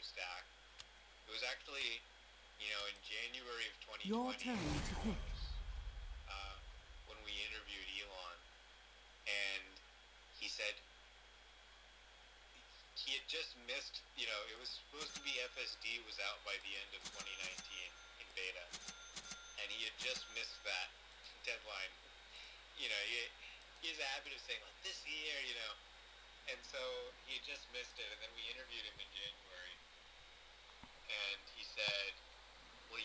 stack. It was actually, in January of 2020. Your turn to pick. When we interviewed Elon, and he said he had just missed, it was supposed to be FSD was out by the end of 2019 in beta, and he had just missed that deadline. He has a habit of saying, like, this year, and so he had just missed it, and then we interviewed him in January, and he said, well,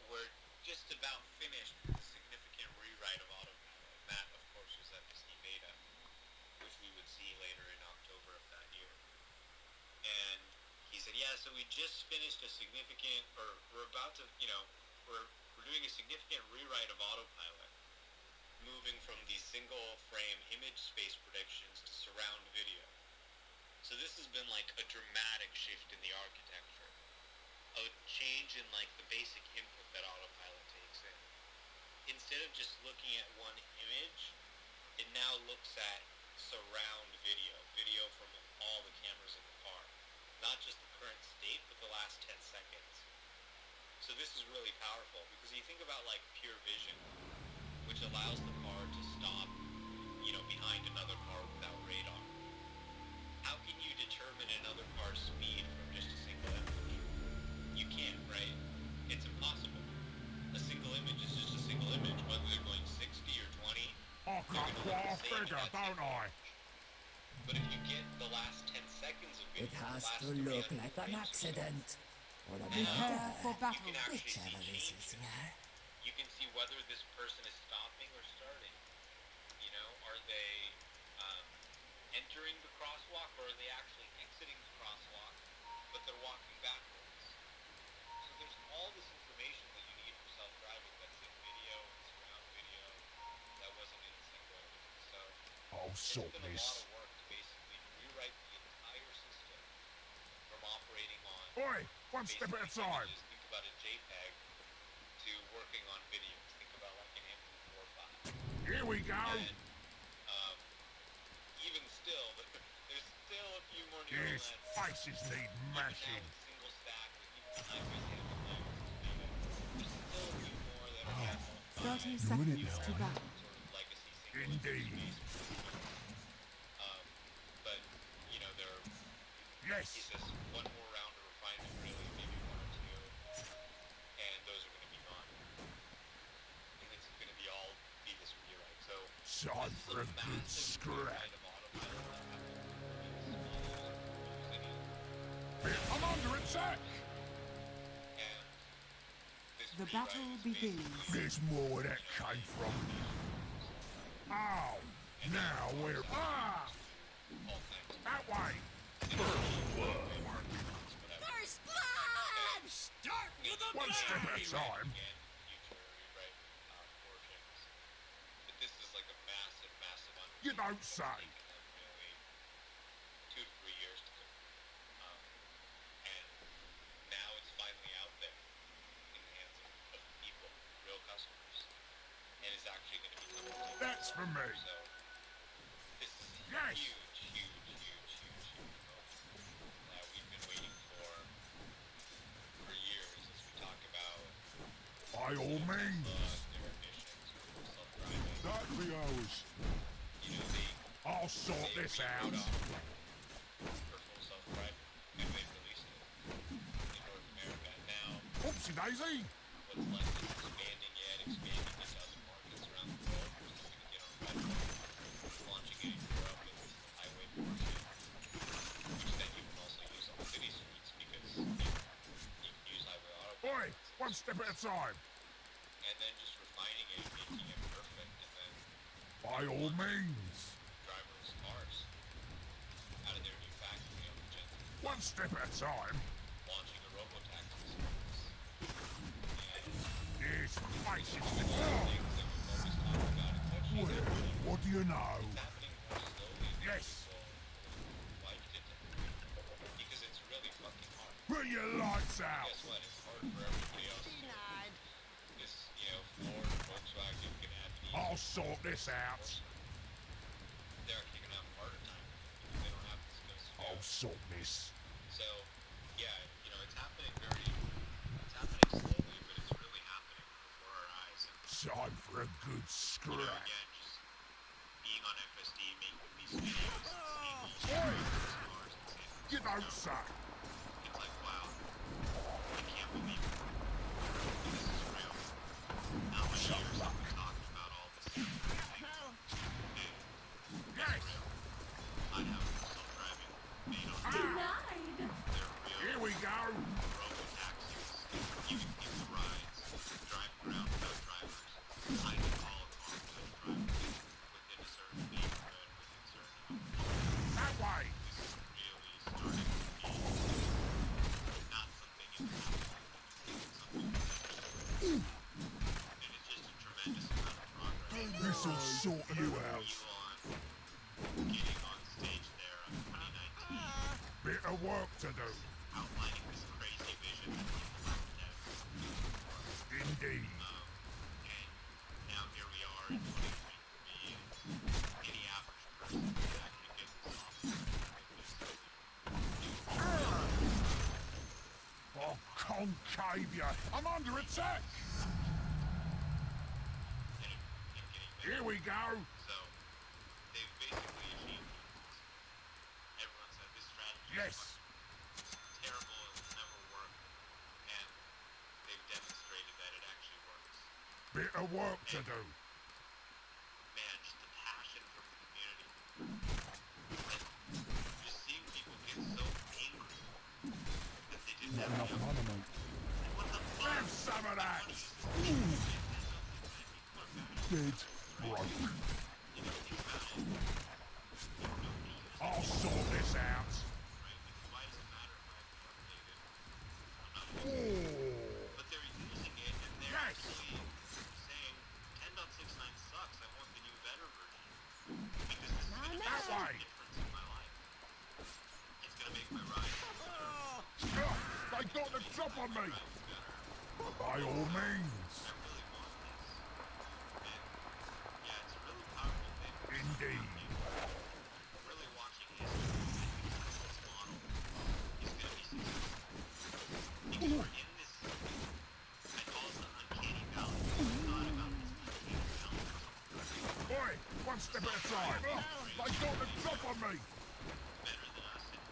we're just about finished with a significant rewrite of Autopilot. That, of course, was FSD beta, which we would see later in October of that year. And he said, yeah, so we just finished a significant, or we're about to, we're doing a significant rewrite of Autopilot, moving from these single frame image space predictions to surround video. So this has been like a dramatic shift in the architecture, a change in like the basic input that Autopilot takes in. Instead of just looking at one image, it now looks at surround video from all the cameras in the car, not just the current state, but the last 10 seconds. So this is really powerful, because you think about like pure vision, which allows the car to stop, behind another car without radar. How can you determine another car's speed from just a single image? You can't, right? It's impossible. A single image is just a single image, whether they're going 60 or 20. I can't quite figure, don't I? But if you get the last 10 seconds of video, It has to look like an accident. Or a Prepare for battle. you can actually whichever see this changes. is, yeah. You can see whether this person is stopping or starting. Are they entering the crosswalk, or are they actually exiting the crosswalk, but they're walking backwards? So there's all this information that you need for self-driving that's in video and surround video that wasn't in single image. So I'll it's sort been a lot this. of work to basically rewrite the entire system from operating on Oi, one step at a basically time. images, think about a JPEG, to working on videos. Think about like an MP4 file. Here we go. And even still, there's still a few more neural These nets. faces need Even now mashing. with single stack, with even the high-res amplifiers, there's still a few more that are at 30 Doing it seconds now. to battle. sort of legacy single Indeed. image space. But there is Yes. this one more round of refinement, really, maybe one or two, and those are going to be gone. And it's going to be this rewrite. So Time this is for a good massive scrap. rewrite of Autopilot that happened in this I'm under attack. and this The rewrite battle is begins. basically There's more where that came from. Ow. Now we're... Ah! all kinds of That way. First blood! Start with the One step at a time. again, future rewrite portions. But this is like a massive You undertaking. don't It's say. taken them nearly 2 to 3 years to do. And now it's finally out there in the hands of people, real customers. And it's actually going to be coming to That's for me. So this is a Yes. huge moment that we've been waiting for years, as we talk about By all means. their ambitions for self-driving. That'll be ours. They I'll sort they this rewrote out. personal self-driving, and they released it in North America. And now Oopsie daisy. what's left is expanding into other markets around the world. We're just going to get on right, launching it in Europe with the highway portion, which then you can also use on city streets, because you can use highway Oi, autopilot. one step at a time. And then just refining it and making it perfect, and then By all means. driverless cars out of their new factory on the Gen 3, One step at a time. launching a robotaxi service. And These faces. things that we've always talked about, it's actually Well, happening. what do you know? It's happening more slowly than Yes. people liked it to, because it's really fucking hard. Put your lights out. Guess what? It's hard for everybody else too. This, Ford, Volkswagen, can have these. I'll sort this out. They're actually gonna have a harder time because they don't have the skills to do I'll it. sort this. So So, yeah, it's happening it's happening slowly, but it's really happening before our eyes. And, Time for a good scrap. again, just being on FSD, making these videos, and seeing all these cars and seeing You these don't numbers, say. it's like, wow, I can't believe it. This is real. How many years have we talked about all this stuff and everything? And it's real. I have self-driving made on Denied. they're real. Here we go. Robo-taxis, giving people rides, driving around without drivers. I can call a car self-driving within a certain neighborhood, within certain, That way. this is really starting to be not something in the past, it's something and it's just a tremendous amount of progress. This'll sort you out. Elon getting on stage there in 2019, Bit of work to do. outlining this crazy vision that people haven't had before. Indeed. And now here we are in 2023, and any average person can actually get this software and basically Oh, concave you. I'm under attack. getting Here we go. So they've basically achieved this. Everyone said this strategy Yes. is terrible, it will never work, and they've demonstrated that it actually works. Bit of work to do. Man, just the passion from the community. And just seeing people get so angry that they didn't have enough money. What the fuck? Have some of that. Dead. Broke. You know, think about it. Nobody uses I'll sort this out. right? Like, why does it matter if I have to update it? I'm not Oh. But they're using it and they're Yes. actually saying 10.69 sucks. I want the new better version. Because this is going to make That such a way. difference in my life. It's going to make my ride better. Ugh, they got the drop on me. Ride better. By all means. I really want this. And yeah, it's a really powerful thing. Indeed. Really watching history, I think this model is going to be successful. Because we're in this, I call it the uncanny valley. I thought about this uncanny valley for something Boy, one step at a time. Ugh, they got the drop on me. better than us. And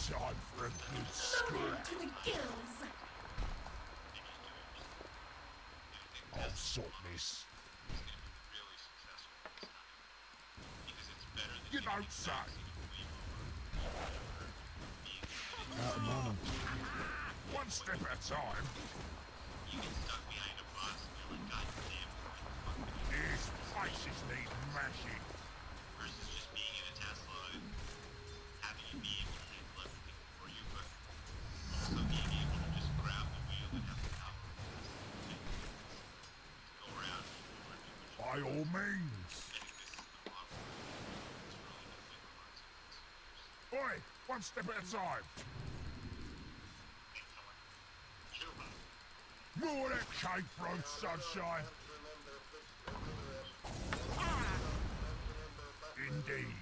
Time for a good Loaded scrap. to the gills. they just do it. They I'll test sort the model. this. It's going to be really successful this time. Because it's better than You giving don't it say. back to the wave over. Being committed. One step at a time. You get stuck behind a bus and you're like, God damn, what the fuck did I do? These faces need mashing. Versus just being in a Tesla and having it be able to handle everything for you, but also being able to just grab the wheel and have the power of the Tesla to go around and do whatever you wish. By all means. I think this is the model that's really going to win the hearts of consumers. Boy, one step at a time. More of that cake from sunshine. Indeed.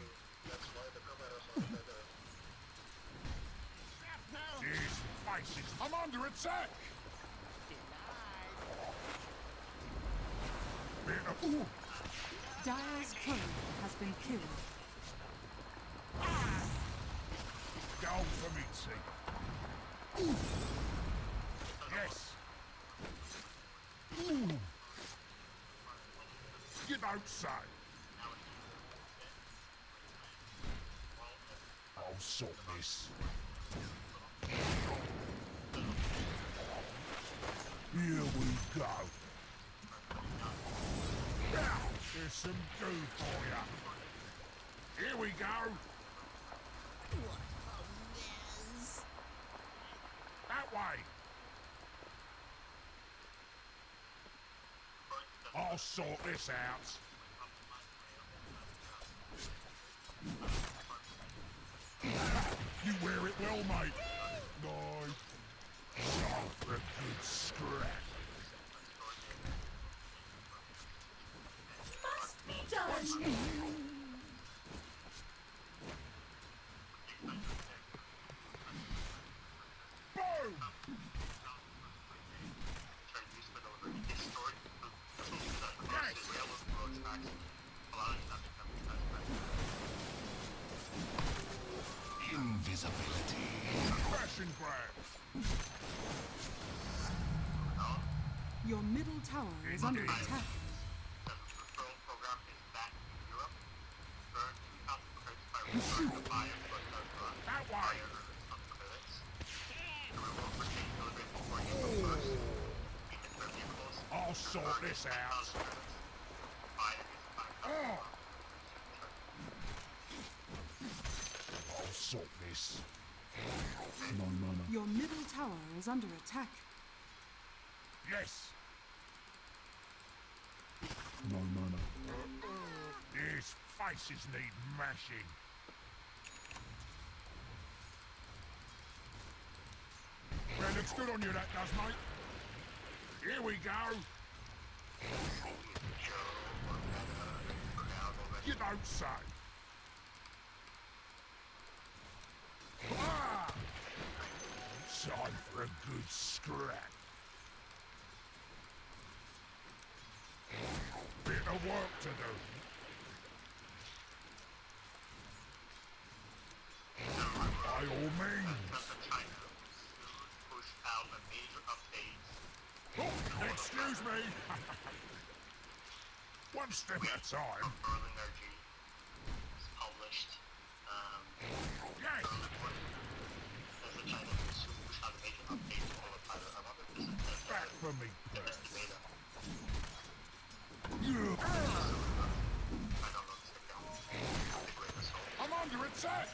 These faces. I'm under attack. Bit of... Ooh. Dyer's courier has been killed. Go for me, see. Yes. Ooh. You don't say. I'll sort this. Here we go. Now, there's some goo for you. Here we go. What a mess. That way. I'll sort this out. You wear it well, mate. Nice. Time for a good scrap. Must be done. invisibility. Crash and grab. Your middle tower is under Indeed. attack. The referral program is back in Europe. Earn 2,000 credits by referring to buyers who are That way. buyer some credits. The reward for taking delivery before you go first. Payment for vehicles. I'll sort this out. 10,000 credits. Buyer is 5,000. I'll sort this. No mana. Your middle tower is under attack. Yes. No mana. These faces need mashing. Well, looks good on you, that does, mate. Here we go. You don't say. Ah! Time for a good scrap. Bit of work to do. By all means. Push out a major update. Oh, excuse me. One step at a time. Earl Energy is published. Yes. As a China to push out a major update to all the pilot. I wonder if this is Back for me, beta. purse. I don't know this account. The great assault. I'm under attack.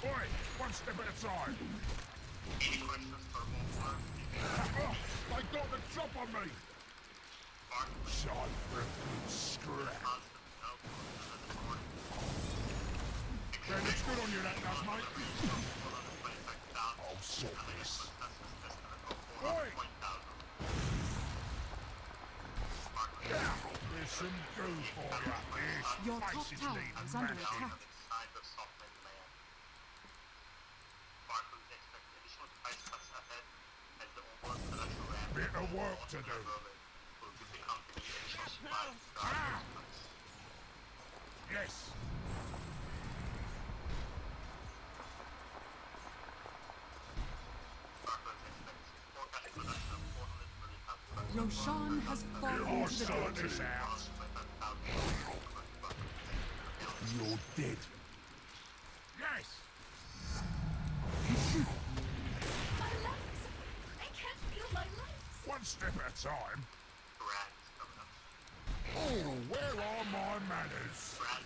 Oi, one step at a time. Any questions for Wolfram? Oh, they got the drop on me. Mark, Time for a good scrap. constant, no, another morning. Well, looks good on you, that does, mate. 425,000. I'll sort this. Oi! Oi! Yeah, there's some goo for you. These Your top faces tower need is under mashing. attack. Inside the Softland land. Barclays expect additional price cuts ahead as the overall production ramp Bit of work to do. will give the company additional supply of Ah! cuts. Yes. Barclays expects forecast production of 430,000 trucks. Roshan has fallen You'll to the sort pit. this out. 25,000 You're dead. Yes. My legs! I can't feel my legs! One step at a time. Brad is coming up. Oh, where are my manners? Brad,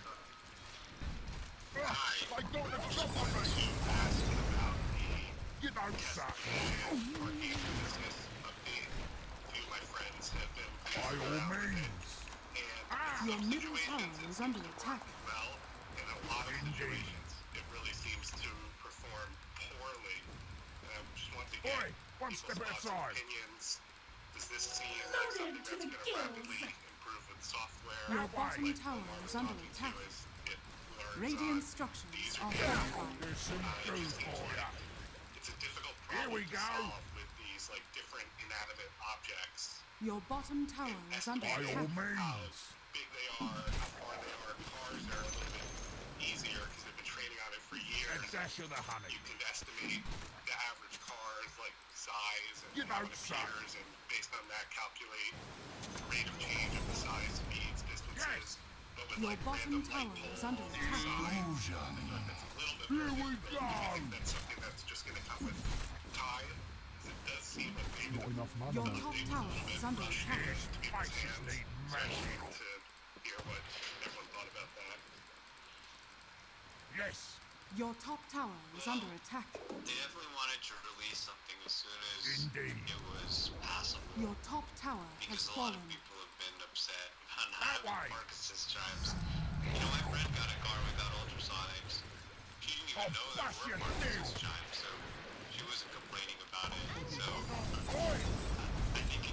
They got the drop on me. asking about the You don't say. Arcade business update. Few of my friends have been By all means. and Your some middle tower situations is under attack. well, in a lot of Indeed. situations, it really seems to perform poorly. And I just want to get Oi, one people's step at a thoughts and time. opinions. Does this seem like Loaded something to that's the going to gills. rapidly improve with software? Your That bottom way. tower is under attack. It learns Radiant on structures these are are fortified. There's some goo for ya. it's a difficult Here problem we to go. solve with these like different inanimate objects. Your bottom tower is under By all attack. How means. big they are, how far they are. Cars are a little bit easier because they've been training on it for A years. dash of the honey. You can estimate the average car's like size and You how don't it say. appears, and based on that calculate the rate of change of the size, speeds, distances. Yes. But with Your like bottom random light tower is poles under and attack. size, Illusion. that's a little bit Here more we difficult. Do you go. think that's something that's just going to come with time? Because it does seem like maybe Not enough money. Your mate. top tower is under attack. These faces need mashing. to hear what everyone thought about that. Yes. Your top tower is under attack. They definitely wanted to release something as soon as Indeed. it was passable. Your top tower has Because a lot fallen. of people have been upset about not That having way. Marcus's chimes. You know, my friend got a car without ultrasonics. She didn't even Oh, know blast there your were Marcus's deal. chimes, so she wasn't complaining about it. So Oi, I think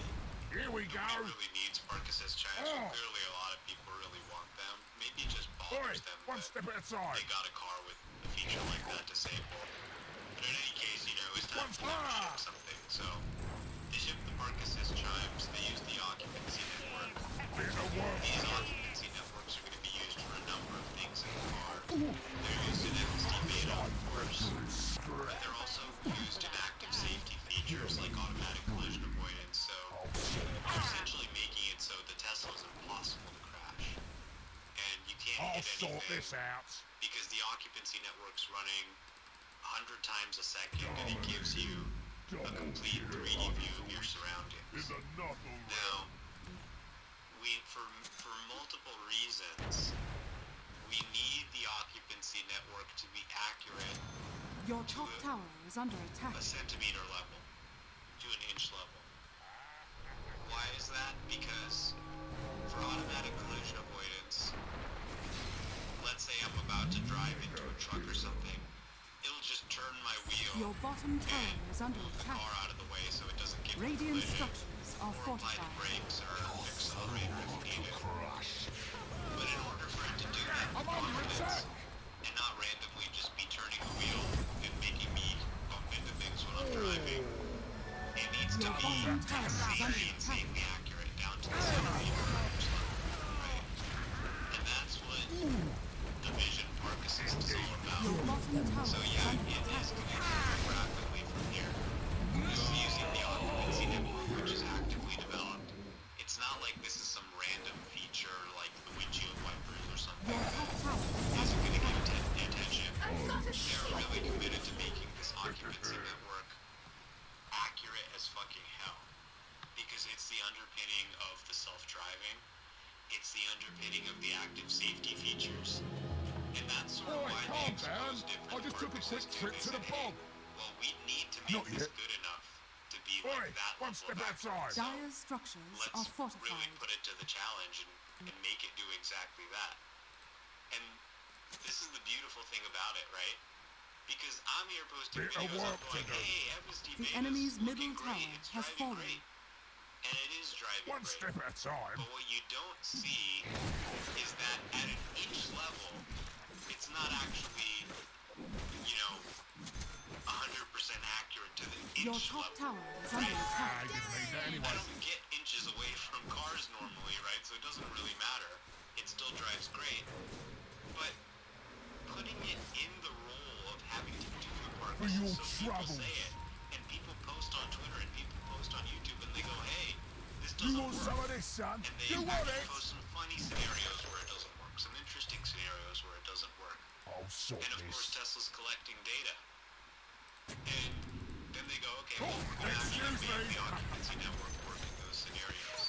here we go. nobody really needs Marcus's chimes. Oh. But clearly, a lot of people really want them. Maybe it just Oi, bothers them one that step at a time. they got a car with a feature like that disabled. But in any case, you know, it's time One for them to star. ship something. So they shipped the Marcus's chimes. They used the occupancy network. Bit of work. These occupancy networks are going to be used for a number of things in the car. They're used in FSD this out. because the occupancy network's running 100 times a second, and it gives you a complete 3D view of your surroundings. Is enough already. Now, for multiple reasons, we need the occupancy network to be accurate Your top tower is under attack. a centimeter level to an inch level. Why is that? Because for automatic collision avoidance, let's say I'm about to drive into a truck or something, it'll just turn my wheel Your bottom tower and is under move the attack. car out of the way so it doesn't give me Radiant collision, structures are or apply the fortified. brakes or accelerator if needed. But in order for it to do that with I'm under confidence, attack. and not randomly just be turning the wheel and making me bump into things when I'm driving, it needs to Your be bottom tower is under attack. insanely accurate down to the centimeter level, right? And that's what the Vision Park Assist is all about. Your bottom tower So is yeah, under it is attack. connected rapidly from here. This is using the occupancy network, which is actively developed. It's not like this is some random feature like the windshield wipers or something Your that top tower is isn't under going to attack. get attention. They're really committed to making this occupancy network accurate as fucking hell. Because it's the underpinning of the self-driving. It's the underpinning of the active safety features. And that's sort of Oi, why calm they expose down. different I just took a purposes quick trip They to the said, hey, pub. well, we need to make Not this yet. good enough to be Oi, like that one level step of outside. accuracy. So Dire's structures let's are really fortified. put it to the challenge and make it do exactly that. And this is the beautiful thing about it, right? Because I'm here posting Bit of videos work up to going, do. hey, FSD The Beta's enemy's looking middle great. tower It's has driving fallen. great. And it is driving One great. step at a time. But what you don't see is that at an inch level, it's not actually, 100% accurate to the inch Your top level. tower is under attack. I didn't need that I anyway. don't get inches away from cars normally, right? So it doesn't really matter. It still drives great. But putting it in the role of having to do the part, For your so people troubles. say it, and people post on Twitter, and people post on YouTube, and they go, hey, this You doesn't want work. some of this, son? And they You want actually it? post some funny scenarios where it doesn't work, some interesting scenarios where it doesn't work. I'll sort And of course, this. Tesla's collecting data. And then they go, okay, Oh, well, we're gonna actually excuse make me. the occupancy network work in those scenarios.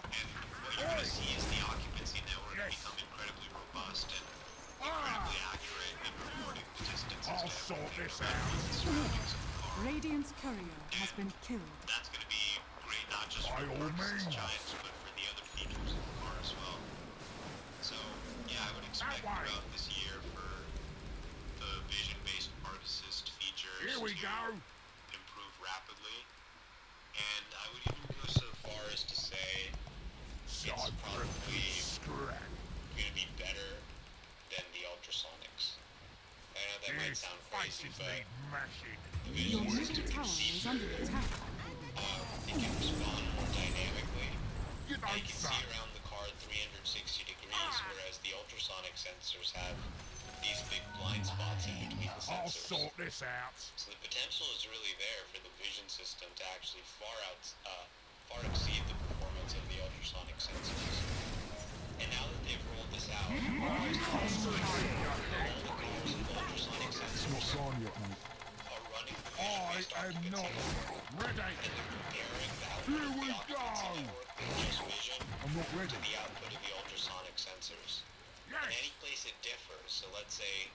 And what you're gonna see is the occupancy network Yes. become incredibly robust and incredibly accurate in reporting the distances I'll to sort everything this about out. the surroundings of the car. Radiant's courier has been killed. That's gonna be great not just By for all Marcus's means. Giants, but for the other features of the car as well. So, yeah, I would expect way. throughout this year for the vision-based park assist features Here we to go. improve rapidly. And I would even go so far as to say Cypress probably scrap. going to be better than the ultrasonics. I know that might These sound crazy, faces but need mashing. the Your vision middle system can tower see is under further. attack. It can respond more dynamically. You And don't you can say. see around the car 360 degrees, whereas the ultrasonic sensors have these big blind spots in between the I'll sensors. sort this out. So the potential is really there for the vision system to actually far exceed the performance of the ultrasonic sensors. And now that they've rolled this out, ultrasonic sensors on yet, mate. are running the I vision-based am occupancy not network, ready. and they're comparing the Here output of we the occupancy go. network with just vision I'm not to ready. the output of the ultrasonic sensors. In Yes. any place it differs, so let's say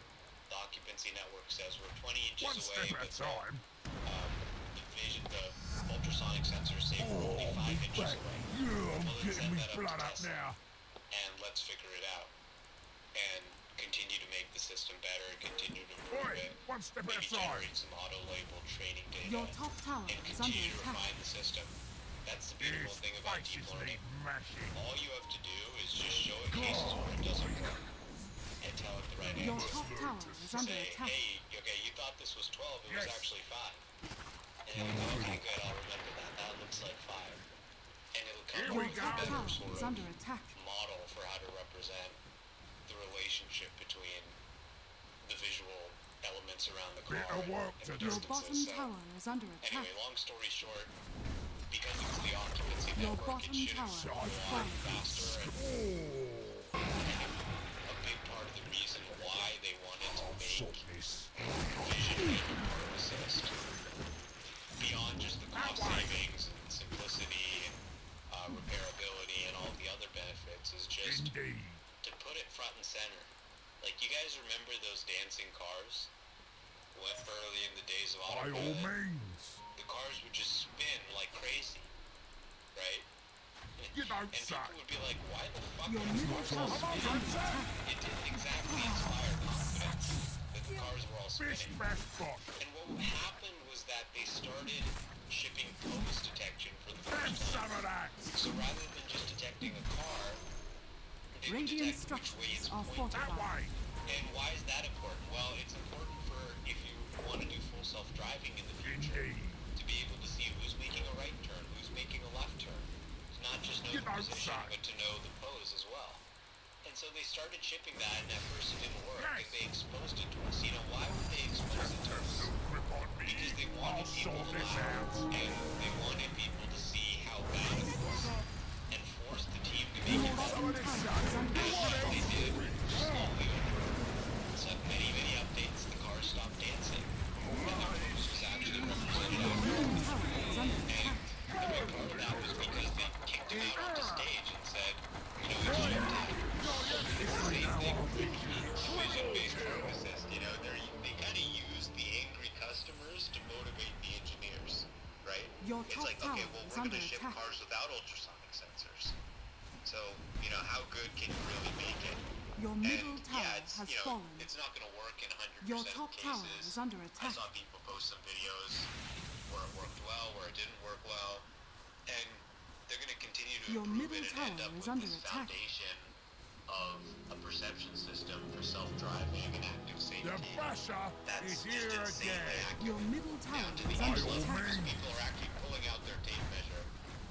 the occupancy network says we're 20 inches One away, step at a but time. the ultrasonic sensors say we're only Oh, 5 me inches back. away. Yeah, I'm Well, then getting send me that up to blood up Tesla. now. And let's figure it out. And continue to make the system better, continue to improve Oi, it. one step at a Maybe time. generate some auto-labeled training data. Your top tower and is under continue to attack. refine the system. That's the beautiful These thing about deep faces learning. need mashing. All you have to do is just show it cases where it doesn't work and tell it the right Your answer. top tower is under Say, attack. hey, okay, you thought this was 12, it was Yes. actually 5. And it'll go, okay, good, I'll remember that. That looks like 5. And it'll come Here up we with go. a Top better tower sort is of under attack. model for how to represent the relationship between the visual elements around the car Bit of work and to the do. Your distances. bottom So, tower is under attack. anyway, long story short, because it's the occupancy Your network, bottom it should tower improve is a lot falling. faster, and Oh. a big part of the reason sort this. Vision Power Assist, beyond just the cost savings and simplicity and repairability and all the other benefits, is just Indeed. to put it front and center. Like, you guys remember those dancing cars? Went early in the days of By all autopilot. means. The cars would just spin like crazy, right? You don't And say. people would be like, why the fuck Your are these middle cars all tower is spinning? under attack. It didn't exactly inspire confidence that the cars were all Bish spinning. bash bosh. And what happened was that they started shipping pose detection for the Have first some time. of that. So rather than just detecting a car, they would Radiant detect which way structures it's are pointing. That fortified. way. And why is that important? Well, it's important for if you want to do full self-driving in the future, Indeed. to be able to see who's making a right turn, who's making a left turn. To not just know You the don't position, say. but to know the pose as well. And so they started shipping that, and at first it didn't work, Yes. and they exposed it to us. You know, why would they expose it to us? No grip on me. Because they I'll wanted people sort to this laugh, out. and they wanted people to see how bad it was, and force the team to make Your it better. bottom tower is under And attack. they did, slowly over. It's like many updates, the cars stopped dancing. And the pose was actually represented Your accurately. middle tower is under And attack. the big part of that was because they kicked him out onto stage and said, you know, it's your time. It's the same thing with the vision-based Power Assist. You know, they kind of use the angry customers to motivate the engineers, right? Your It's top like, okay, tower well, is we're under going to ship attack. cars without ultrasonic sensors. So, you know, how good can you really make it? Your middle And tower yeah, it's, has you know, fallen. it's not going to work in 100% Your of top cases. tower is under I attack. saw people post some videos where it worked well, where it didn't work well, and they're going to continue to Your improve middle it and end tower up is with under this attack. foundation of a perception system for self-driving and active The safety. basher That's is just here insanely again. accurate. Your middle tower Down to is the under each level, attack. because people are actually pulling out their tape measure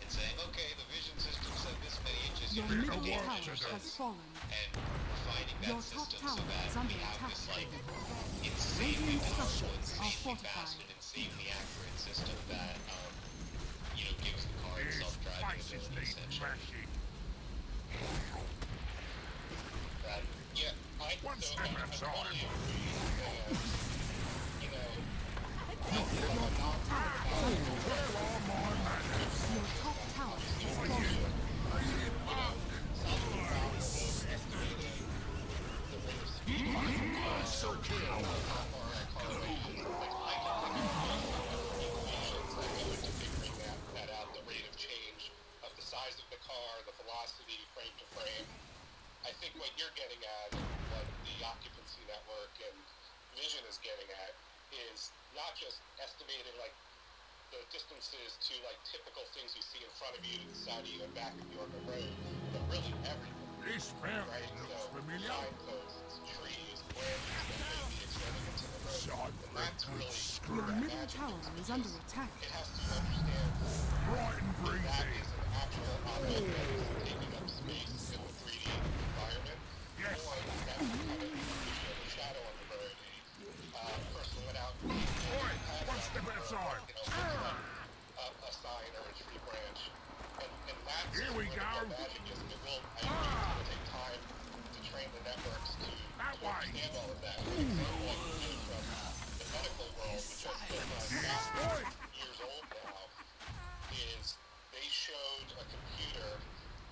and saying, okay, the vision system said this many inches, Your here's middle the tape tower measure has says. fallen. And refining that Your top system so tower that is under we have attack. this like insanely Radiant powerful, structures are insanely fast, fortified. and insanely accurate system that you know, gives the car its His self-driving faces ability need essentially. mashing. Right. Yeah, One so step I at a time. totally agree. You know, Your top tower is under attack. Where are my manners? Your top tower has fallen. So kill. that out, the rate of change of the size of the car, the velocity, frame to frame. I think what you're getting at, and what the occupancy network and vision is getting at, is not just estimating like the distances to like typical things you see in front of you, to the side of you, and back of you on the road, but really everything, This fountain right? looks So familiar. signposts, trees, branches that may be extending into the road. Side And that's good really Your scrap. middle tower is under attack. it has to understand Bright and that breezy. is an actual object that is taking up space in the 3D environment. Yes. Or that's kind of a shadow on the road. A person went out and Oi, had one step at a time. a sign or a tree branch. And that's Here we where the go. real magic is. It will, I think it's going to take time to train the networks to That way. understand all of that. An example I can give from the medical world, which has been years old now, is they showed a computer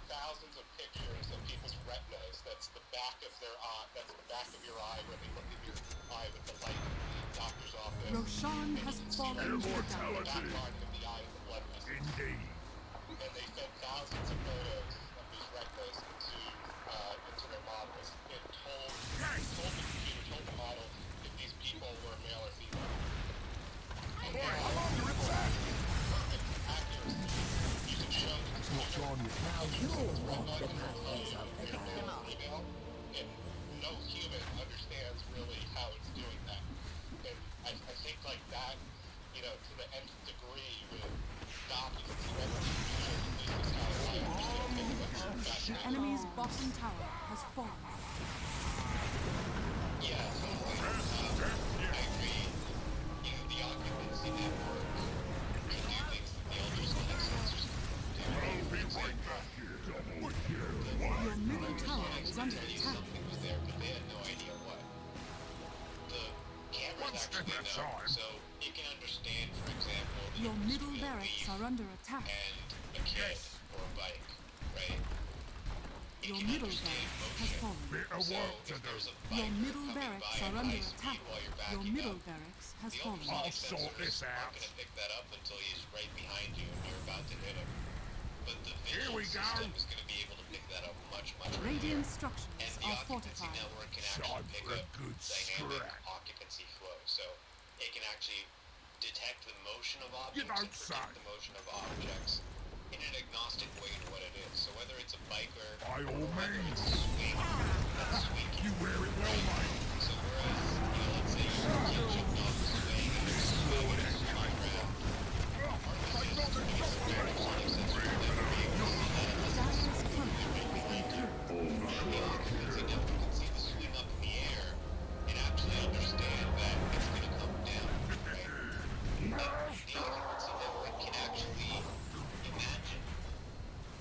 thousands of pictures of people's retinas. That's the back of their eye. That's the back of your eye where they look in your eye with the light in the doctor's office. Roshan has fallen to the The down. back line of the eye and the blood vessels. Indeed. And they fed thousands of photos of these retinas into their models. It told the computer, told the model if these people were male or female. And Oi, now, how long you in that? perfect accuracy. You can show the computer on you. female, and no human understands really how it's doing that. And I think like that, you know, to the nth degree with documents and everything, this is how I understand it. What's The fascinating. enemy's bottom tower has fallen. Yeah, totally. I agree. You know, the occupancy network can do things that the ultrasonic sensors can do. I'll be right back here. Double kill. Your middle tower is under Tell you attack. something was there, but they had no idea what. The One step actually at a no. time. So it can understand, for example, the Your difference middle between a barracks leaf are under attack. and a kid Yes. or a bike, right? It Your can middle understand barracks has motion. fallen. Bit of So work to if do. there's a Your biker middle coming barracks by are at under high attack. speed while you're Your backing middle up, barracks has the fallen. ultrasonic I'll sort sensors this aren't out. going to pick that up until he's right behind you and you're about to hit him. But the Here vision we go. system is going to be able to pick that up much earlier. Radiant And structures the are occupancy fortified. network can Time actually pick for a up good dynamic scrap. occupancy flow. So it can actually detect the motion of You objects don't and say. predict the motion of objects in an agnostic way to what it is. So whether it's a biker By or all whether means. it's a swing, that's swinging. You wear it well, mate. So whereas, let's say you're jumping off the swing and you're swinging and swinging around, Take not the trouble, mate. ultrasonic sensors will never be able to see that unless Dire's turret has been killed. the occupancy network can see the swing up in the air and actually understand that it's going to come down, right? The occupancy network can actually imagine.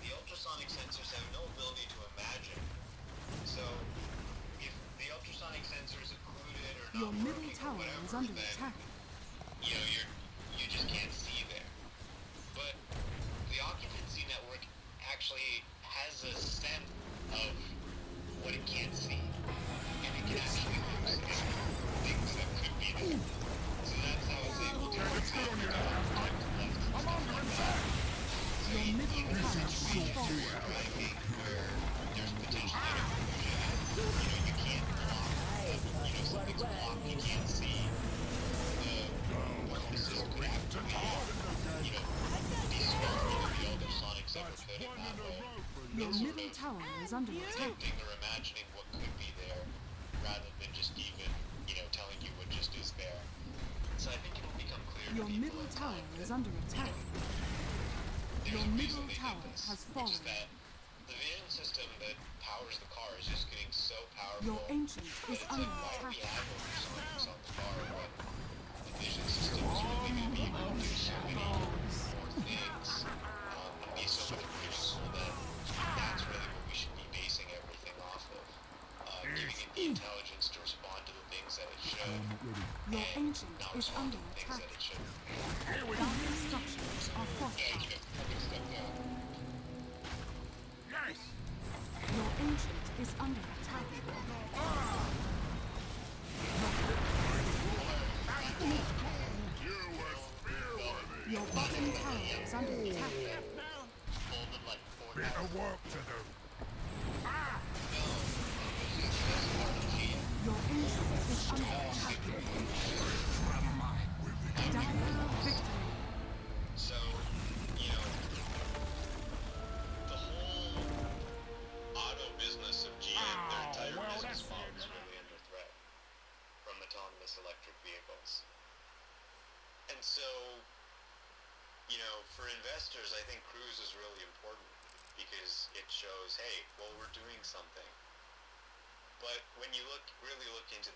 The ultrasonic sensors have no ability to imagine. So if the ultrasonic sensor is occluded or Your not middle working or tower whatever, is under then attack. you just can't see there. But the occupancy network actually has a sense of what it can't see, and it can actually hallucinate things that could be there. So that's how it's able to It's good on you now, mate. I'm under attack. Your middle tower has fallen. driving where there's potentially an illusion. You can't block. Something's blocked. You can't see. The system could actually, be smarter than the ultrasonics ever could in that way. Your middle tower is under attack. Predicting or imagining what could be there, rather than just even, telling you what just is there. So I think it will become clear Your to people middle in tower time is that under attack. there's Your a reason middle they did tower this, has which is fallen. that the vision system that powers the car is just getting so powerful. Your ancient that is it's under like, why do attack. we have ultrasonics on the car when the vision system is really going to be able to do so many more things and be so much more useful that that's really what we should be basing everything off of. Giving it the intelligence to respond to the things that it should, Your and ancient not is respond under to the things attack. that it shouldn't. Dire structures are fortified. Yes. Your ancient is under attack. You were spearworthy. Your bottom tower is under attack. Folded like four Bit of work to do. Your ancient is under attack. Dire victory. So, the whole auto business of GM, their entire well, business that's model it. is really under threat from autonomous electric vehicles. And so, for investors, I think Cruise is really important because it shows, hey, well, we're doing something. But when you really look into